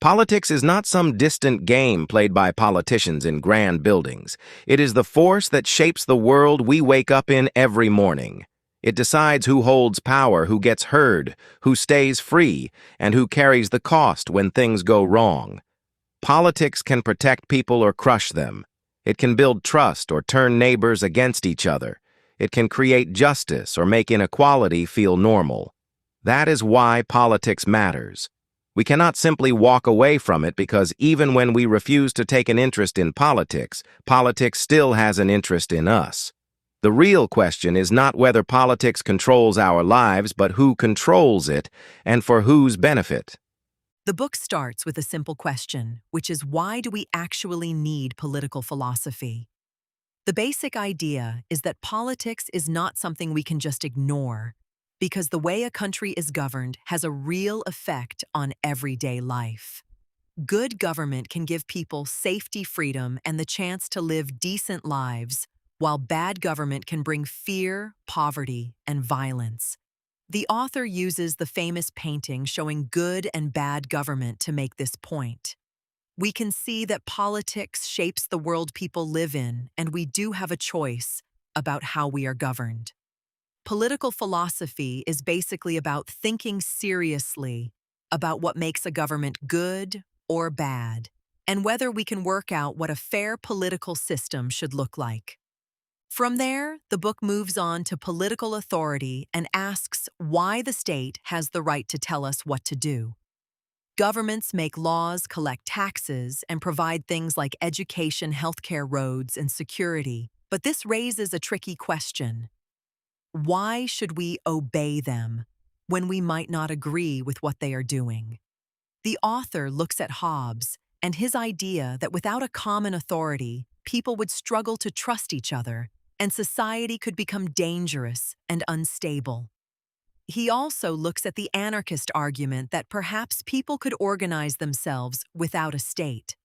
Politics is not some distant game played by politicians in grand buildings. It is the force that shapes the world we wake up in every morning. It decides who holds power, who gets heard, who stays free, and who carries the cost when things go wrong. Politics can protect people or crush them. It can build trust or turn neighbors against each other. It can create justice or make inequality feel normal. That is why politics matters. We cannot simply walk away from it because even when we refuse to take an interest in politics, politics still has an interest in us. The real question is not whether politics controls our lives, but who controls it and for whose benefit. The book starts with a simple question, which is, why do we actually need political philosophy? The basic idea is that politics is not something we can just ignore, because the way a country is governed has a real effect on everyday life. Good government can give people safety, freedom, and the chance to live decent lives, while bad government can bring fear, poverty, and violence. The author uses the famous painting showing good and bad government to make this point. We can see that politics shapes the world people live in, and we do have a choice about how we are governed. Political philosophy is basically about thinking seriously about what makes a government good or bad, and whether we can work out what a fair political system should look like. From there, the book moves on to political authority and asks why the state has the right to tell us what to do. Governments make laws, collect taxes, and provide things like education, healthcare, roads, and security. But this raises a tricky question. Why should we obey them when we might not agree with what they are doing? The author looks at Hobbes and his idea that without a common authority, people would struggle to trust each other, and society could become dangerous and unstable. He also looks at the anarchist argument that perhaps people could organize themselves without a state.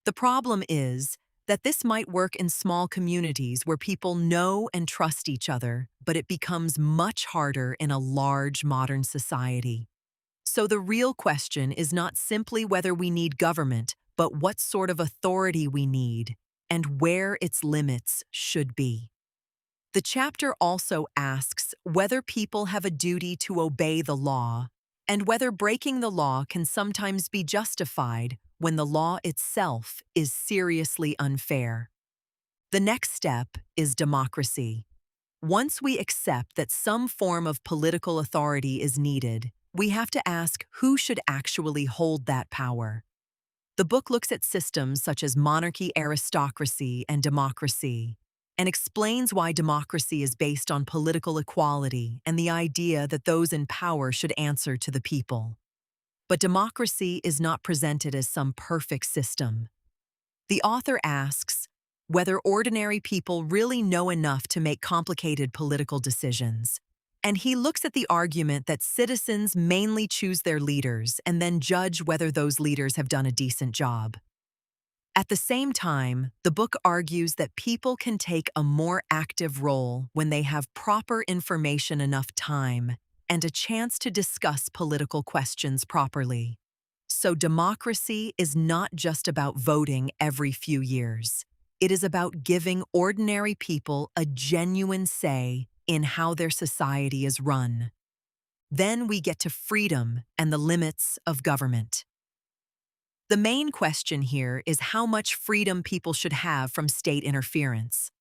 The problem is that this might work in small communities where people know and trust each other, but it becomes much harder in a large modern society. So the real question is not simply whether we need government, but what sort of authority we need and where its limits should be. The chapter also asks whether people have a duty to obey the law and whether breaking the law can sometimes be justified when the law itself is seriously unfair. The next step is democracy. Once we accept that some form of political authority is needed, we have to ask who should actually hold that power. The book looks at systems such as monarchy, aristocracy, and democracy, and explains why democracy is based on political equality and the idea that those in power should answer to the people. But democracy is not presented as some perfect system. The author asks whether ordinary people really know enough to make complicated political decisions, and he looks at the argument that citizens mainly choose their leaders and then judge whether those leaders have done a decent job. At the same time, the book argues that people can take a more active role when they have proper information, enough time, and a chance to discuss political questions properly. So democracy is not just about voting every few years. It is about giving ordinary people a genuine say in how their society is run. Then we get to freedom and the limits of government. The main question here is how much freedom people should have from state interference.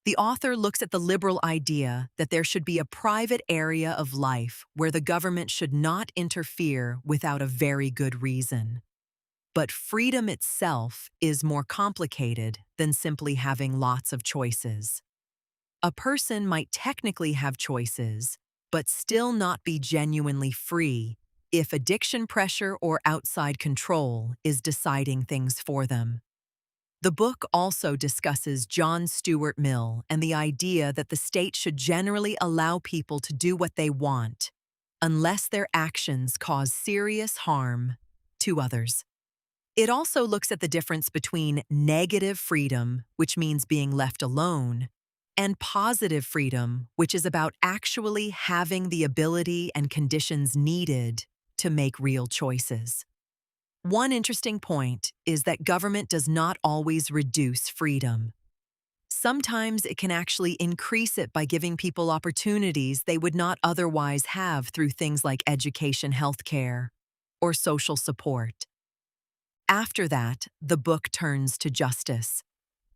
The author looks at the liberal idea that there should be a private area of life where the government should not interfere without a very good reason. But freedom itself is more complicated than simply having lots of choices. A person might technically have choices, but still not be genuinely free if addiction pressure or outside control is deciding things for them. The book also discusses John Stuart Mill and the idea that the state should generally allow people to do what they want, unless their actions cause serious harm to others. It also looks at the difference between negative freedom, which means being left alone, and positive freedom, which is about actually having the ability and conditions needed to make real choices. One interesting point is that government does not always reduce freedom. Sometimes it can actually increase it by giving people opportunities they would not otherwise have through things like education, healthcare, or social support. After that, the book turns to justice.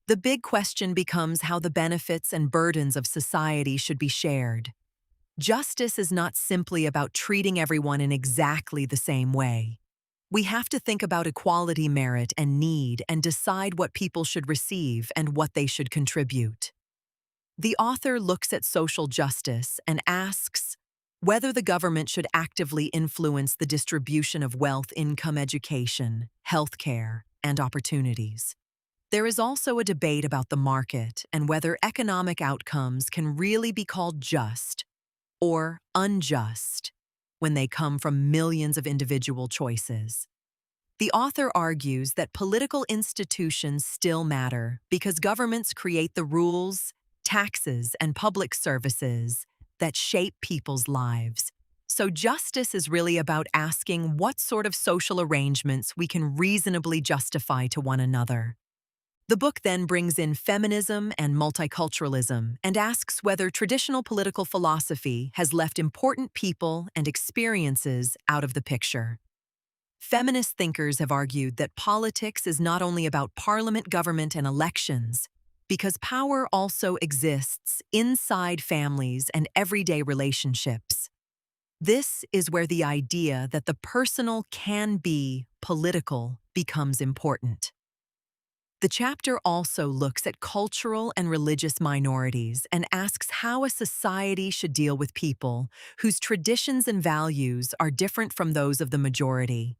The big question becomes how the benefits and burdens of society should be shared. Justice is not simply about treating everyone in exactly the same way. We have to think about equality, merit, and need and decide what people should receive and what they should contribute. The author looks at social justice and asks whether the government should actively influence the distribution of wealth, income, education, healthcare, and opportunities. There is also a debate about the market and whether economic outcomes can really be called just or unjust when they come from millions of individual choices. The author argues that political institutions still matter because governments create the rules, taxes, and public services that shape people's lives. So justice is really about asking what sort of social arrangements we can reasonably justify to one another. The book then brings in feminism and multiculturalism and asks whether traditional political philosophy has left important people and experiences out of the picture. Feminist thinkers have argued that politics is not only about parliament, government, and elections, because power also exists inside families and everyday relationships. This is where the idea that the personal can be political becomes important. The chapter also looks at cultural and religious minorities and asks how a society should deal with people whose traditions and values are different from those of the majority.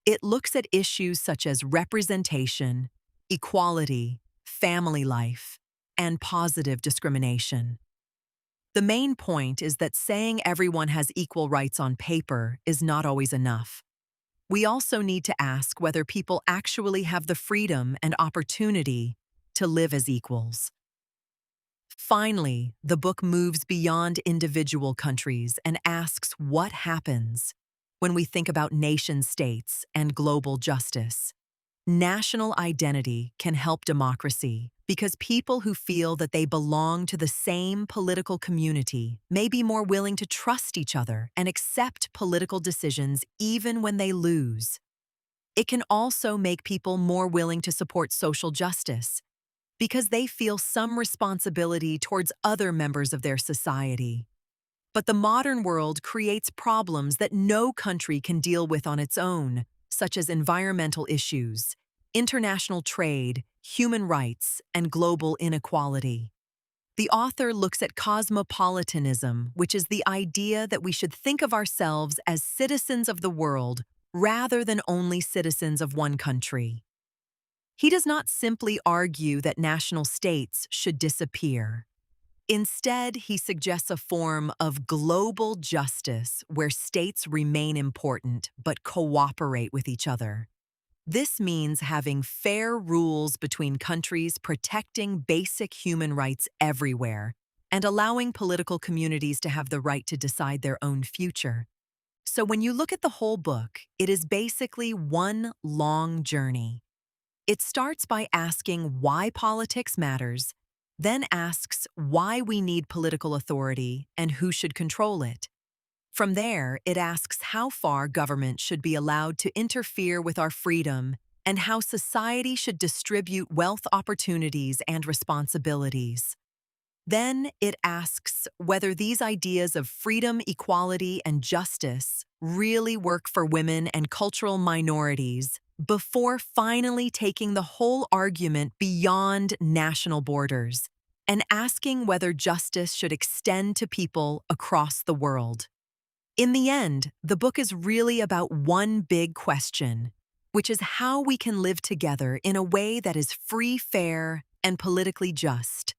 It looks at issues such as representation, equality, family life, and positive discrimination. The main point is that saying everyone has equal rights on paper is not always enough. We also need to ask whether people actually have the freedom and opportunity to live as equals. Finally, the book moves beyond individual countries and asks what happens when we think about nation-states and global justice. National identity can help democracy because people who feel that they belong to the same political community may be more willing to trust each other and accept political decisions even when they lose. It can also make people more willing to support social justice because they feel some responsibility towards other members of their society. But the modern world creates problems that no country can deal with on its own, such as environmental issues, international trade, human rights, and global inequality. The author looks at cosmopolitanism, which is the idea that we should think of ourselves as citizens of the world rather than only citizens of one country. He does not simply argue that national states should disappear. Instead, he suggests a form of global justice where states remain important but cooperate with each other. This means having fair rules between countries, protecting basic human rights everywhere, and allowing political communities to have the right to decide their own future. So when you look at the whole book, it is basically one long journey. It starts by asking why politics matters, then asks why we need political authority and who should control it. From there, it asks how far government should be allowed to interfere with our freedom and how society should distribute wealth, opportunities, and responsibilities. Then it asks whether these ideas of freedom, equality, and justice really work for women and cultural minorities before finally taking the whole argument beyond national borders and asking whether justice should extend to people across the world. In the end, the book is really about one big question, which is how we can live together in a way that is free, fair, and politically just.